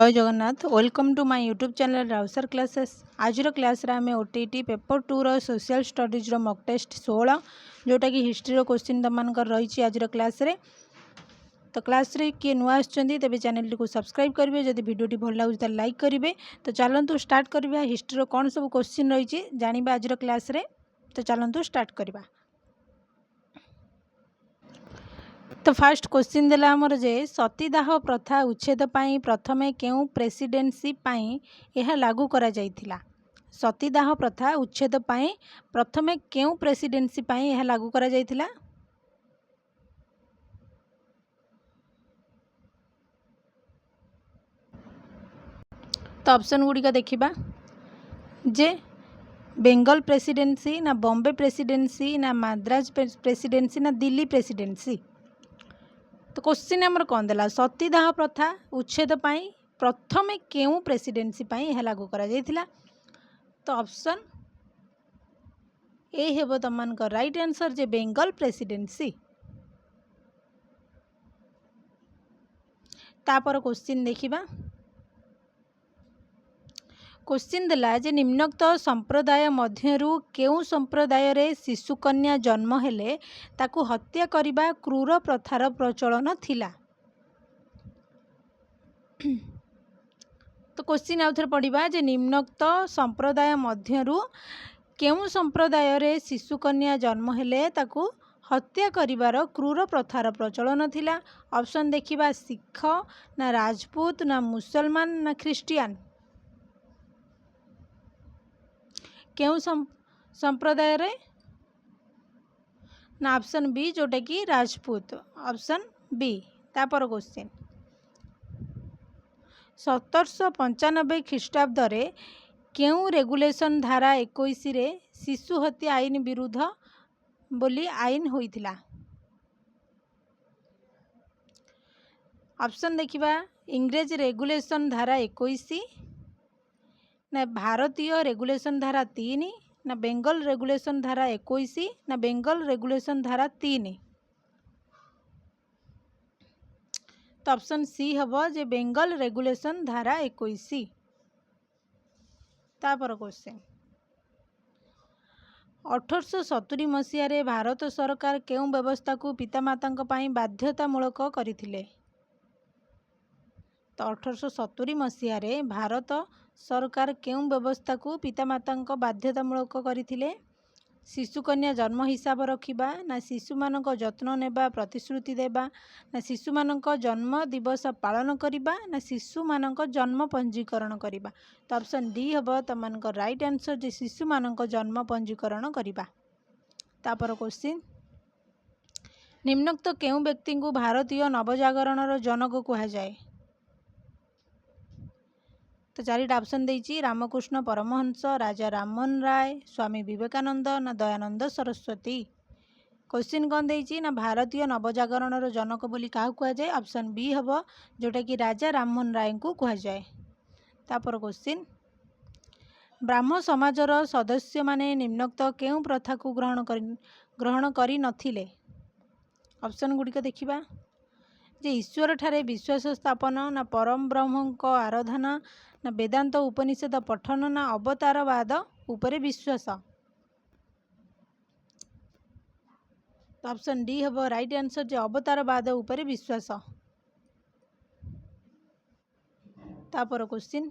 जय Jagannath welcome to my YouTube channel राउसर classes. आज क्लास आम OTT paper 2 social studies mock test 16 जोटा कि हिस्ट्री क्वेश्चन तुम रही आज क्लास रे। तो क्लास रे किए नुआ तेज चैनल को सब्सक्राइब करेंगे। जब वीडियो भल लगे तो लाइक करेंगे। तो चलतु स्टार्ट करवा हिस्ट्री कौन सब क्वेश्चन रही जाना आज क्लास रे। तो चलतु स्टार्ट करवा। तो फास्ट क्वेश्चन देला आमर जे सतीदाह प्रथा उच्छेद पाई प्रथमे केउ प्रेसिडेंसी पाई यह लागू करा जाइथिला। सतीदाह प्रथा उच्छेद पाई प्रथमे केउ प्रेसिडेंसी पाई यह लागू करा जाइथिला। तो ऑप्शन गुड़िका देखिबा जे बेंगल प्रेसिडेंसी ना बॉम्बे प्रेसिडेंसी ना मद्रास प्रेसिडेंसी ना दिल्ली प्रेसिडेंसी। तो क्वेश्चन आमर कौन देला सतीदाह प्रथा उच्छेद पाई प्रथमे केउ प्रेसिडेंसी पाई यह लागू करा जाइथिला। तो ऑप्शन ए हेबो तमन का राइट आंसर जे बेंगल प्रेसिडेंसी। तापर क्वेश्चन देखिबा। क्वेश्चन देला जे निम्नोक्त संप्रदाय मध्यरु केउ संप्रदाय रे शिशु कन्या जन्म हेले ताकू हत्या करिबा क्रूर प्रथार प्रचलन थिला। तो क्वेश्चन आउ थे पढ़ा जे निम्नोक्त संप्रदाय मध्यरु केउ संप्रदाय रे शिशु कन्या जन्म हेले ताकू हत्या करिबार क्रूर प्रथार प्रचलन थिला। ऑप्शन देखिबा सिख ना राजपूत ना मुसलमान ना ख्रिस्टियन। केउ संप्रदाय रे ना ऑप्शन बी जोटा कि राजपूत। Option B. तापर क्वेश्चन 1795 ख्रीष्टाब्द रे केउ रेगुलेशन धारा 21 रे शिशु हत्या आईन विरुद्ध बोली आईन होइथिला। ऑप्शन देखिबा इंग्रेज रेगुलेशन धारा 21 ना भारतीय रेगुलेशन धारा 3 ना बेंगल रेगुलेशन धारा 21 ना बेंगल रेगुलेशन धारा 3। तो ऑप्शन सी हबो जे बेंगल रेगुलेशन धारा 21। तापर क्वेश्चन 1870 मसीह रे भारत सरकार केउ व्यवस्था को पितामाता पाई बाध्यतामूलक करथिले। तो 1870 मसीह रे भारत सरकार केउ व्यवस्था को पितामाता बाध्यतामूलक करथिले। शिशु कन्या जन्म हिसाब रखिबा ना शिशु मानक जत्न नेबा प्रतिश्रुति देबा ना शिशु मानक जन्म दिवस पालन करिबा ना शिशु मानक जन्म पंजीकरण करिबा। तो ऑप्शन डी हबो तमनक राइट आंसर जे शिशु मानक जन्म पंजीकरण करिबा। तापर क्वेश्चन निम्नोक्त केउ व्यक्ति को भारतीय नवजागरणर जनक कहा जाए। तो चारिटा ऑप्शन देइछि रामकृष्ण परमहंस राजा राममोहन राय स्वामी विवेकानंद ना दयानंद सरस्वती। क्वेश्चन कौन देइछि ना भारतीय नवजागरणर जनक बोली काहू कहा जाए। ऑप्शन बी हबो जोटा कि राजा राममोहन राय को कहा जाए। तापर क्वेश्चन ब्राह्मण समाजर सदस्य माने निम्नोक्त केउ प्रथा को ग्रहण करि नथिले। ऑप्शन गुड़िक देखिबा जे ईश्वर ठारे विश्वास स्थापन ना परम ब्रह्म को आराधना ना वेदांत उपनिषद पठन ना अवतारवाद उपरे विश्वास। ऑप्शन डी हबो राइट आंसर जे अवतारवाद उपरे विश्वास। तापर क्वेश्चन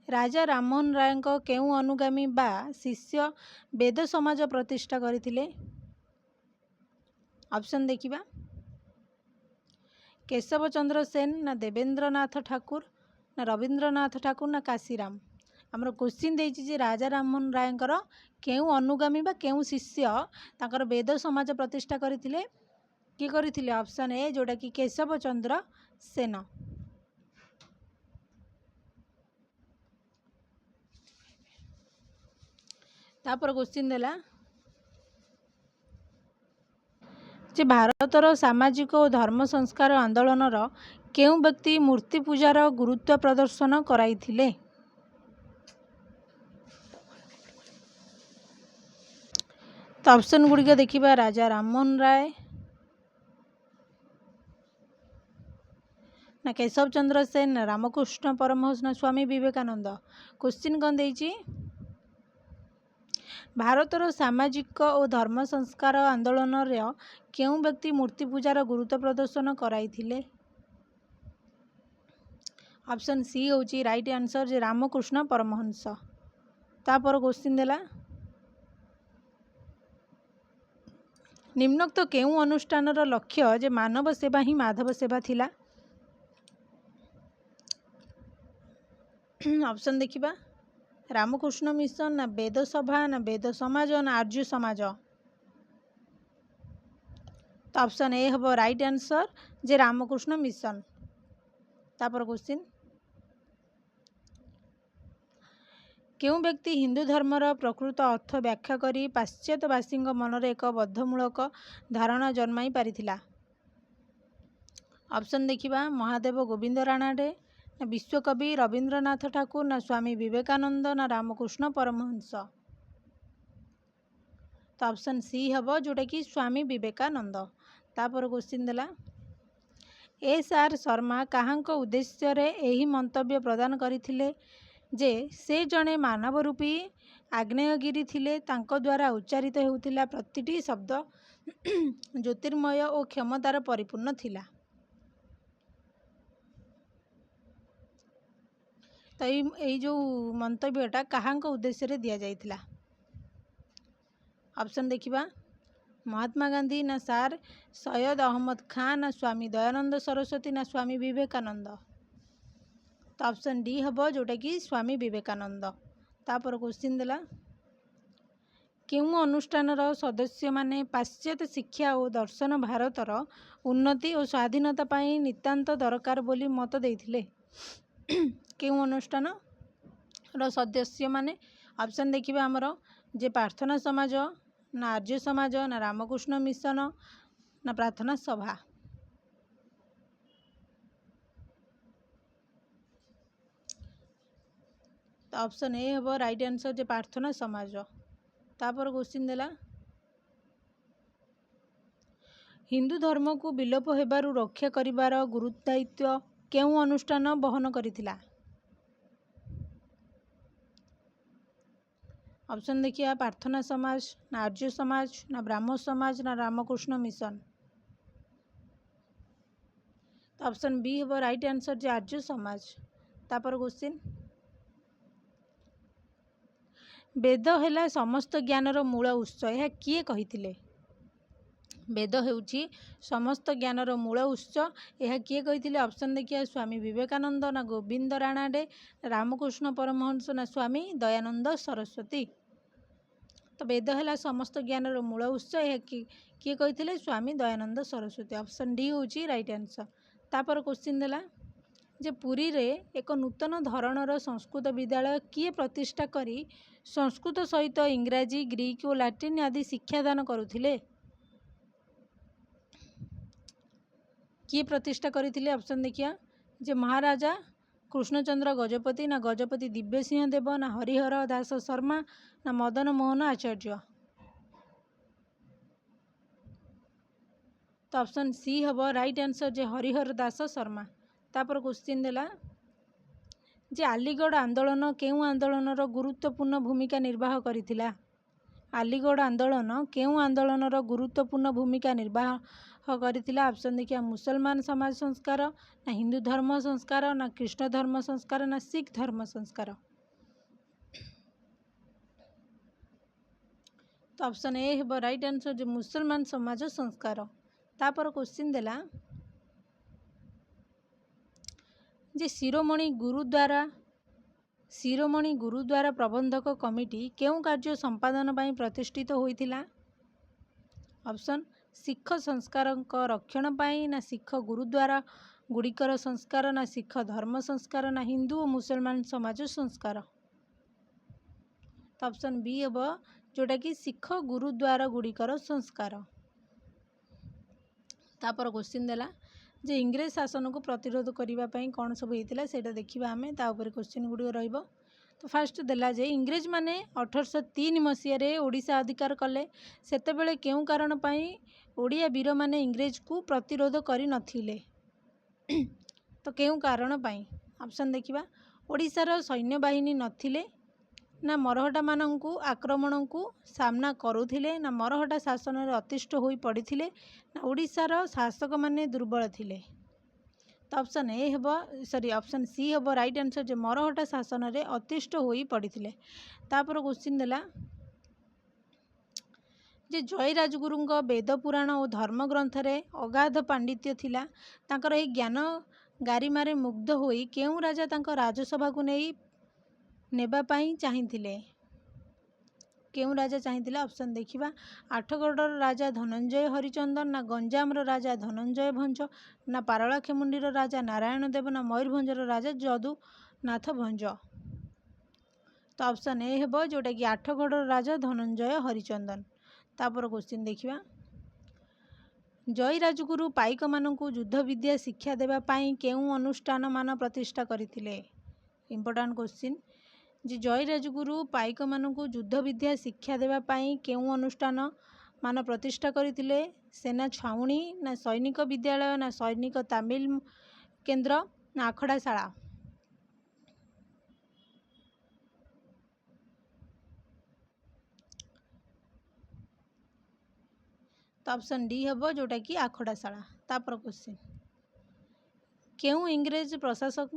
राजा राममोहन राय को केउ अनुगामी बा शिष्य वेद समाज प्रतिष्ठा करथिले। ऑप्शन देखिबा केशव चंद्र सेन ना देवेंद्रनाथ ठाकुर ना रविंद्रनाथ ठाकुर ना काशीराम। आमर क्वेश्चन देइछि जे राजा राममोहन राय केउ अनुगामी बा केउ शिष्य ताकर वेद समाज प्रतिष्ठा करथिले कि करथिले। ऑप्शन ए जोटा कि केशव चंद्र सेन। तापर क्वेश्चन देला जे भारतर सामाजिक और धर्म संस्कार आंदोलनर केउ व्यक्ति मूर्ति पूजार गुरुत्व प्रदर्शन कराइथिले। तो ऑप्शन गुड़िक देखिबा राजा राममोहन राय ନା କେଶବ ଚନ୍ଦ୍ର ସେନ ନା ରାମକୃଷ୍ଣ ପରମହଂସ ନା ସ୍ୱାମୀ ବିବେକାନନ୍ଦ। କ୍ୱେଶ୍ଚିନ୍ କ'ଣ ଦେଇଛି? ଭାରତର ସାମାଜିକ ଓ ଧର୍ମ ସଂସ୍କାର ଆନ୍ଦୋଳନର କେଉଁ ବ୍ୟକ୍ତି ମୂର୍ତ୍ତି ପୂଜାର ଗୁରୁତ୍ୱ ପ୍ରଦର୍ଶନ କରାଇଥିଲେ? ଅପସନ୍ ସି ହେଉଛି ରାଇଟ୍ ଆନ୍ସର୍ ଯେ ରାମକୃଷ୍ଣ ପରମହଂସ। ତାପରେ କ୍ୱେଶ୍ଚିନ୍ ଦେଲା ନିମ୍ନୋକ୍ତ କେଉଁ ଅନୁଷ୍ଠାନର ଲକ୍ଷ୍ୟ ଯେ ମାନବ ସେବା ହିଁ ମାଧବ ସେବା ଥିଲା? ଅପସନ୍ ଦେଖିବା ରାମକୃଷ୍ଣ ମିଶନ ନା ବେଦ ସଭା ନା ବେଦ ସମାଜ ନା ଆର୍ଯ୍ୟ ସମାଜ। ତ ଅପସନ୍ ଏ ହେବ ରାଇଟ୍ ଆନ୍ସର୍ ଯେ ରାମକୃଷ୍ଣ ମିଶନ। ତାପରେ କ୍ୱେଶ୍ଚିନ୍ କେଉଁ ବ୍ୟକ୍ତି ହିନ୍ଦୁ ଧର୍ମର ପ୍ରକୃତ ଅର୍ଥ ବ୍ୟାଖ୍ୟା କରି ପାଶ୍ଚାତ୍ୟବାସୀଙ୍କ ମନରେ ଏକ ବଦ୍ଧମୂଳକ ଧାରଣା ଜନ୍ମାଇ ପାରିଥିଲା? ଅପସନ୍ ଦେଖିବା ମହାଦେବ ଗୋବିନ୍ଦ ରାଣାଡେ ନା ବିଶ୍ୱକବି ରବୀନ୍ଦ୍ରନାଥ ଠାକୁର ନା ସ୍ୱାମୀ ବିବେକାନନ୍ଦ ନା ରାମକୃଷ୍ଣ ପରମହଂସ। ତ ଅପସନ୍ ସି ହେବ ଯେଉଁଟାକି ସ୍ୱାମୀ ବିବେକାନନ୍ଦ। ତାପରେ କ୍ୱେଶ୍ଚିନ୍ ଦେଲା S.R. ଶର୍ମା କାହାଙ୍କ ଉଦ୍ଦେଶ୍ୟରେ ଏହି ମନ୍ତବ୍ୟ ପ୍ରଦାନ କରିଥିଲେ ଯେ ସେ ଜଣେ ମାନବ ରୂପୀ ଆଗ୍ନେୟଗିରି ଥିଲେ ତାଙ୍କ ଦ୍ୱାରା ଉଚ୍ଚାରିତ ହେଉଥିଲା ପ୍ରତିଟି ଶବ୍ଦ ଜ୍ୟୋତିର୍ମୟ ଓ କ୍ଷମତାର ପରିପୂର୍ଣ୍ଣ ଥିଲା? ତ ଏଇ ଯେଉଁ ମନ୍ତବ୍ୟଟା କାହାଙ୍କ ଉଦ୍ଦେଶ୍ୟରେ ଦିଆଯାଇଥିଲା? ଅପସନ୍ ଦେଖିବା ମହାତ୍ମା ଗାନ୍ଧୀ ନା ସାର୍ ସୈୟଦ ଅହମ୍ମଦ ଖାଁ ନା ସ୍ୱାମୀ ଦୟାନନ୍ଦ ସରସ୍ୱତୀ ନା ସ୍ୱାମୀ ବିବେକାନନ୍ଦ। ତ ଅପସନ୍ ଡି ହେବ ଯେଉଁଟାକି ସ୍ୱାମୀ ବିବେକାନନ୍ଦ। ତାପରେ କ୍ୱେଶ୍ଚିନ୍ ଦେଲା କେଉଁ ଅନୁଷ୍ଠାନର ସଦସ୍ୟମାନେ ପାଶ୍ଚାତ୍ୟ ଶିକ୍ଷା ଓ ଦର୍ଶନ ଭାରତର ଉନ୍ନତି ଓ ସ୍ୱାଧୀନତା ପାଇଁ ନିତାନ୍ତ ଦରକାର ବୋଲି ମତ ଦେଇଥିଲେ? କେଉଁ ଅନୁଷ୍ଠାନର ସଦସ୍ୟମାନେ? ଅପସନ୍ ଦେଖିବା ଆମର ଯେ ପ୍ରାର୍ଥନା ସମାଜ ନା ଆର୍ଯ୍ୟ ସମାଜ ନା ରାମକୃଷ୍ଣ ମିଶନ ନା ପ୍ରାର୍ଥନା ସଭା। ତ ଅପସନ୍ ଏ ହେବ ରାଇଟ୍ ଆନ୍ସର୍ ଯେ ପ୍ରାର୍ଥନା ସମାଜ। ତାପରେ କ୍ୱେଶ୍ଚିନ୍ ଦେଲା ହିନ୍ଦୁ ଧର୍ମକୁ ବିଲୋପ ହେବାରୁ ରକ୍ଷା କରିବାର ଗୁରୁଦାୟିତ୍ୱ କେଉଁ ଅନୁଷ୍ଠାନ ବହନ କରିଥିଲା? ଅପସନ୍ ଦେଖିବା ପ୍ରାର୍ଥନା ସମାଜ ନା ଆର୍ଯ୍ୟ ସମାଜ ନା ବ୍ରାହ୍ମ ସମାଜ ନା ରାମକୃଷ୍ଣ ମିଶନ। ଅପସନ୍ ବି ହେବ ରାଇଟ୍ ଆନ୍ସର୍ ଯେ ଆର୍ଯ୍ୟ ସମାଜ। ତାପରେ କ୍ୱେଶ୍ଚିନ୍ ବେଦ ହେଲା ସମସ୍ତ ଜ୍ଞାନର ମୂଳ ଉତ୍ସ ଏହା କିଏ କହିଥିଲେ? ବେଦ ହେଉଛି ସମସ୍ତ ଜ୍ଞାନର ମୂଳ ଉତ୍ସ ଏହା କିଏ କହିଥିଲେ? ଅପସନ୍ ଦେଖିବା ସ୍ୱାମୀ ବିବେକାନନ୍ଦ ନା ଗୋବିନ୍ଦ ରାଣାଡେ ରାମକୃଷ୍ଣ ପରମହଂସ ନା ସ୍ୱାମୀ ଦୟାନନ୍ଦ ସରସ୍ୱତୀ। ତ ବେଦ ହେଲା ସମସ୍ତ ଜ୍ଞାନର ମୂଳ ଉତ୍ସ ଏହା କିଏ କହିଥିଲେ? ସ୍ୱାମୀ ଦୟାନନ୍ଦ ସରସ୍ୱତୀ। ଅପସନ୍ ଡି ହେଉଛି ରାଇଟ୍ ଆନ୍ସର୍। ତାପରେ କ୍ୱେଶ୍ଚିନ୍ ଦେଲା ଯେ ପୁରୀରେ ଏକ ନୂତନ ଧରଣର ସଂସ୍କୃତ ବିଦ୍ୟାଳୟ କିଏ ପ୍ରତିଷ୍ଠା କରି ସଂସ୍କୃତ ସହିତ ଇଂରାଜୀ ଗ୍ରୀକ୍ ଓ ଲାଟିନ୍ ଆଦି ଶିକ୍ଷାଦାନ କରୁଥିଲେ? କିଏ ପ୍ରତିଷ୍ଠା କରିଥିଲେ? ଅପସନ୍ ଦେଖିବା ଯେ ମହାରାଜା କୃଷ୍ଣଚନ୍ଦ୍ର ଗଜପତି ନା ଗଜପତି ଦିବ୍ୟସିଂହ ଦେବ ନା ହରିହର ଦାସ ଶର୍ମା ନା ମଦନ ମୋହନ ଆଚାର୍ଯ୍ୟ। ତ ଅପସନ୍ ସି ହେବ ରାଇଟ୍ ଆନ୍ସର୍ ଯେ ହରିହର ଦାସ ଶର୍ମା। ତାପରେ କ୍ୱେଶ୍ଚିନ୍ ଦେଲା ଯେ ଆଲିଗଡ଼ ଆନ୍ଦୋଳନ କେଉଁ ଆନ୍ଦୋଳନର ଗୁରୁତ୍ୱପୂର୍ଣ୍ଣ ଭୂମିକା ନିର୍ବାହ କରିଥିଲା? ଆଲିଗଡ଼ ଆନ୍ଦୋଳନ କେଉଁ ଆନ୍ଦୋଳନର ଗୁରୁତ୍ୱପୂର୍ଣ୍ଣ ଭୂମିକା ନିର୍ବାହ କରିଥିଲା? ଅପସନ୍ ଦେଖିବା ମୁସଲମାନ ସମାଜ ସଂସ୍କାର ନା ହିନ୍ଦୁ ଧର୍ମ ସଂସ୍କାର ନା ଖ୍ରୀଷ୍ଟ ଧର୍ମ ସଂସ୍କାର ନା ଶିଖ ଧର୍ମ ସଂସ୍କାର। ତ ଅପସନ୍ ଏ ହେବ ରାଇଟ୍ ଆନ୍ସର୍ ଯେ ମୁସଲମାନ ସମାଜ ସଂସ୍କାର। ତାପରେ କ୍ୱେଶ୍ଚିନ୍ ଦେଲା ଯେ ଶିରୋମଣି ଗୁରୁଦ୍ୱାର ପ୍ରବନ୍ଧକ କମିଟି କେଉଁ କାର୍ଯ୍ୟ ସମ୍ପାଦନ ପାଇଁ ପ୍ରତିଷ୍ଠିତ ହୋଇଥିଲା? ଅପସନ୍ ଶିଖ ସଂସ୍କାରଙ୍କ ରକ୍ଷଣ ପାଇଁ ନା ଶିଖ ଗୁରୁଦ୍ୱାର ଗୁଡ଼ିକର ସଂସ୍କାର ନା ଶିଖ ଧର୍ମ ସଂସ୍କାର ନା ହିନ୍ଦୁ ଓ ମୁସଲମାନ ସମାଜ ସଂସ୍କାର। ତ ଅପସନ୍ ବି ହେବ ଯେଉଁଟାକି ଶିଖ ଗୁରୁଦ୍ୱାର ଗୁଡ଼ିକର ସଂସ୍କାର। ତାପରେ କ୍ୱେଶ୍ଚିନ୍ ଦେଲା ଯେ ଇଂରେଜ ଶାସନକୁ ପ୍ରତିରୋଧ କରିବା ପାଇଁ କ'ଣ ସବୁ ହେଇଥିଲା ସେଇଟା ଦେଖିବା ଆମେ। ତା ଉପରେ କ୍ୱେଶ୍ଚିନ୍ ଗୁଡ଼ିକ ରହିବ। ତ ଫାର୍ଷ୍ଟ ଦେଲା ଯେ ଇଂରେଜମାନେ 1803 ମସିହାରେ ଓଡ଼ିଶା ଅଧିକାର କଲେ ସେତେବେଳେ କେଉଁ କାରଣ ପାଇଁ ଓଡ଼ିଆ ବୀରମାନେ ଇଂରେଜକୁ ପ୍ରତିରୋଧ କରିନଥିଲେ? तो केउं कारण पाई ऑप्शन देखिबा ओडिशार सैन्यबाहिनी नथिले ना मरहटा मानंकु आक्रमण को सामना करुथिले ना मरहटा शासन रे अतिष्ठ होई पड़िथिले ना ओडिशार शासक माने दुर्बल थिले। तो ऑप्शन ए हेबो ऑप्शन सी हेबो राइट आंसर जे मरहटा शासन रे अतिष्ठ होई पड़िथिले। तापर क्वेश्चन देला जे जय राजगुरुंग वेद पुराण और धर्म ग्रंथ रे अगाध पांडित्य थिला तांकर ए ज्ञान गारिमारे मुग्ध होई केउं राजा तांको राजसभा को नहीं नेबा पाई चाहिथिले केउं राजा चाहिथिले ऑप्शन देखिबा आठगड़र राजा धनंजय हरिचंदन ना गंजामर राजा धनंजय भंज ना पारଳାखेमुंडीर राजा नारायण देव ना मयूरभंजर राजा जदुनाथ भंज। तो ऑप्शन ए हेबो जोटा कि आठगड़र राजा धनंजय हरिचंदन। तापर क्वेश्चन देखिबा जय राजगुरु पाइक मानंकु युद्ध विद्या शिक्षा देबा पाई केउं अनुष्ठान मान प्रतिष्ठा करथिले। इंपोर्टेंट क्वेश्चन जे जय राजगुरु पाइक मानंकु युद्ध विद्या शिक्षा देबा पाई केउं अनुष्ठान मान प्रतिष्ठा करथिले सेना छाउणी ना सैनिक विद्यालय ना सैनिक तामिल केंद्र ना आखड़ाशाला। तो ऑप्शन डी हेबो जोटा कि आखड़ाशाला। तापर क्वेश्चन केउं इंग्रेज प्रशासक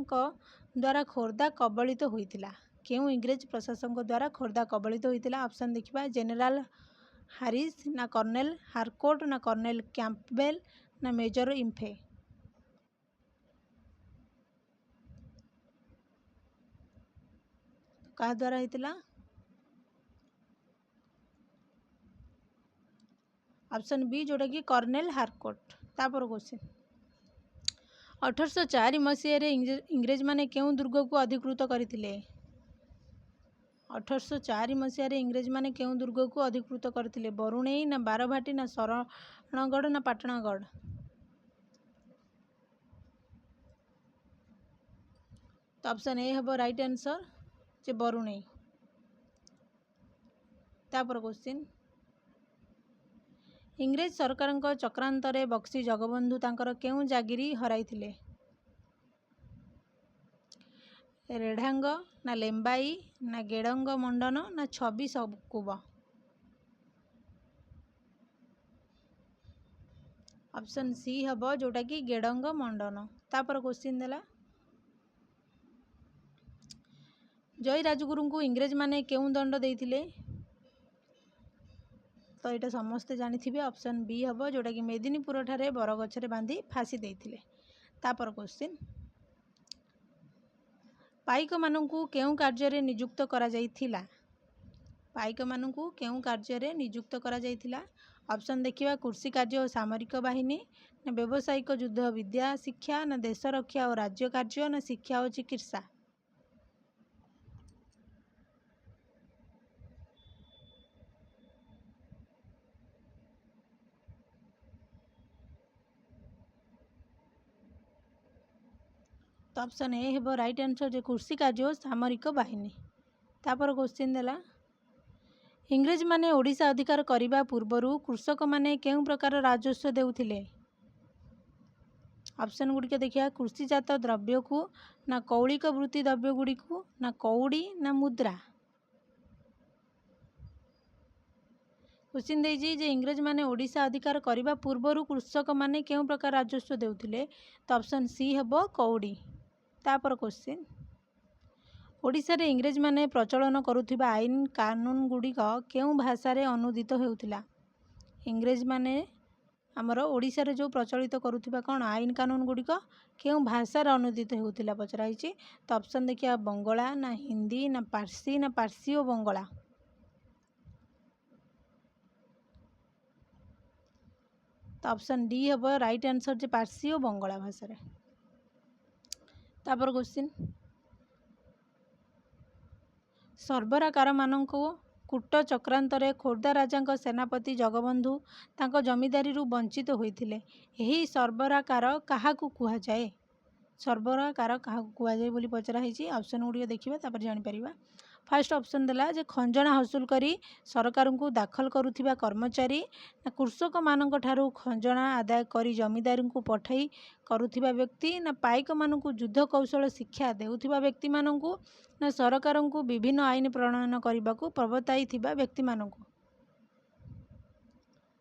द्वारा खोर्धा कबलित होइतिला केउं इंग्रेज प्रशासक द्वारा खोर्धा कबलित होइतिला। ऑप्शन देखिबा जनरल हारिस ना कर्नेल हारकोट ना कर्नेल कैंपबेल ना मेजर इम्फे। कहा द्वारा होइतिला ऑप्शन बी जोटा कि कर्नेल हारकोट। तापर क्वेश्चन 1804 मसीह इंग्रेज माने केउं दुर्ग को अधिकृत करथिले 1804 मसीह इंग्रेज माने केउं दुर्ग को अधिकृत करथिले बरुणेई ना बारभाटी ना शरणगढ़ ना पाटणागढ़। तो ऑप्शन ए हेबो राइट आंसर जे बरुणेई। तापर क्वेश्चन इंग्रेज सरकार चक्रांतरे बक्सी जगबंधु तांकर केउं जागिरी हराइथिले रेढ़ांग ना लेम्बाई ना गेड़ंग मंडन ना छवि सबकुब। ऑप्शन सी हेबो जोटा कि गेड़ंग मंडन। तापर क्वेश्चन देला जय राजगुरु को इंग्रेज माने केउं दंड देइथिले तो ये समस्ते जानी ऑप्शन बी हेबो जोटा कि मेदिनीपुर ठारे बरगछरे बांधी फांसी देइथिले। तापर क्वेश्चन पाइक मानंकु केउं कार्य रे नियुक्त करा जाइथिला पाइक मानंकु केउं कार्य रे नियुक्त करा जाइथिला। ऑप्शन देखिबा कृषि कार्य और सामरिक बाहिनी ना व्यावसायिक युद्ध विद्या शिक्षा ना देश रक्षा और राज्य कार्य ना शिक्षा और चिकित्सा। तो ऑप्शन ए हेबो राइट आंसर जे कृषि कार्य और सामरिक बाहिनी। तापर क्वेश्चन देला इंग्रेज माने ओडिशा अधिकार करिबा पूर्वरु कृषक माने केउं प्रकार राजस्व देउथिले। ऑप्शन गुड़िक देखिए कृषिजात द्रव्य को ना कौलिक वृत्ति द्रव्य गुड़ी को ना कौड़ी ना मुद्रा। क्वेश्चन देजी जे इंग्रेज माने ओडिशा अधिकार करिबा पूर्वरु कृषक माने केउं प्रकार राजस्व देउथिले तो ऑप्शन सी हेबो कौड़ी। तापर क्वेश्चन ओडिशा रे इंग्रेज माने प्रचलन करुथिबा आईन कानून गुड़िक केउं भाषा रे अनुदित हेउथिला इंग्रेज माने आमर ओडिशा रे जो प्रचलित करुथिबा कोन आईन कानून गुड़िक केउं भाषा रे अनुदित हेउथिला पचराइछि। तो ऑप्शन देखिया बंगला ना हिंदी ना पारसी और बंगला। तो ऑप्शन डी हेबो राइट आंसर जे पारसी और बंगला भाषा रे। तापर क्वेश्चन सर्वराकार मानंको कूट चक्रांतरे खोर्धा राजा सेनापति जगबंधु तांको जमीदारी रु वंचित होइथिले एही सर्वराकार काहाकू कुहा जाए सर्वराकार काहाकू कुहा जाए बोली पचरा हेछि। ऑप्शन गुडी देखिबा तापर जानि परिबा फास्ट ऑप्शन देला जे खंजणा हासिल करी सरकार को दाखल करुथिबा कर्मचारी ना कृषक मानक ठारू खंजणा आदाय करी जमीदार को पठाई करुथिबा व्यक्ति ना पाइक मानक युद्ध कौशल शिक्षा देउथिबा व्यक्ति मानक ना सरकार को विभिन्न आईन प्रणयन करने को प्रवर्ताई थिबा व्यक्ति मानक।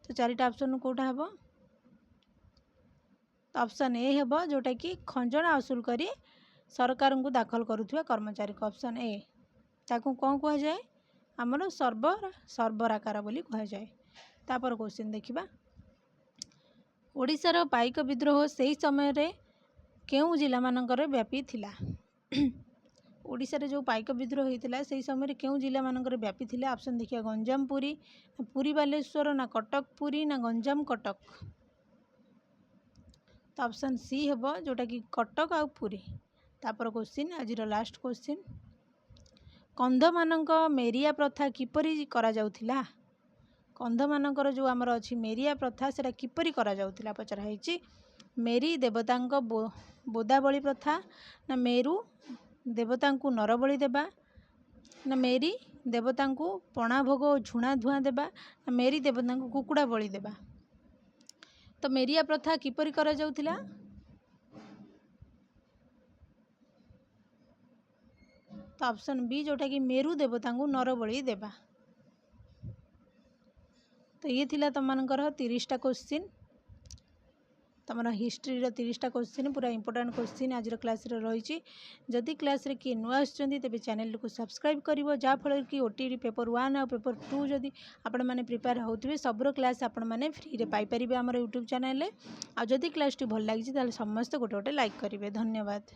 तो चारिटा ऑप्शन कोटा हेबो? तो ऑप्शन ए हेबो जोटा कि खंजणा हासिल करी सरकार को दाखल करुथिबा कर्मचारी को ऑप्शन ए ताकू कौन कह जाए आमर सर्वराकार बोली कह जाए। तापर क्वेश्चन देखिबा ओडिशार पाइक विद्रोह सही समय रे केउ जिला मानकर व्यापी थिला? ओडिशा रे जो पाइक विद्रोह होता से समय केउ जिला मानकर व्यापी थिला? ऑप्शन देखिए गंजाम पुरी, पुरी बालेश्वर ना कटक पुरी ना गंजाम कटक। तो ऑप्शन सी हेबो जोटा कि कटक आ पुरी। तापर क्वेश्चन आज लास्ट क्वेश्चन कंध मानक मेरिया प्रथा किपरि करा जाउथिला? कंध मानकर जो आमर अच्छी मेरिया प्रथा से किपरि करा जाउथिला पचरा है। मेरी देवता बोदाबली प्रथा ना मेरू देवता को नरबली देवा ना मेरी देवता को पणा भोग झुणा धुआं देवा ना मेरी देवता को कुकुड़ा बलि देवा। तो मेरिया प्रथा किपरि करा जाउथिला? तो ऑप्शन बी जोटा कि मेरू देवता को नरबली देवा। तो ये थिला तुम मानकर 30टा क्वेश्चन तुम हिस्ट्री 30टा क्वेश्चन पूरा इंपोर्टेंट क्वेश्चन आज क्लास रही। जदि क्लास रे किए नुआ आसुचंदी तेबे चैनल को सब्सक्राइब करिवो जाफल कि ओटीडी पेपर 1 और पेपर 2 जदि आपण माने प्रिपेयर होउथिबे सबरो क्लास आपण माने फ्री रे पाई परिबे हमर यूट्यूब चैनल रे। आ जदि क्लास टी भल लागि ताले समस्त गोटे गोटे लाइक करिवे। धन्यवाद।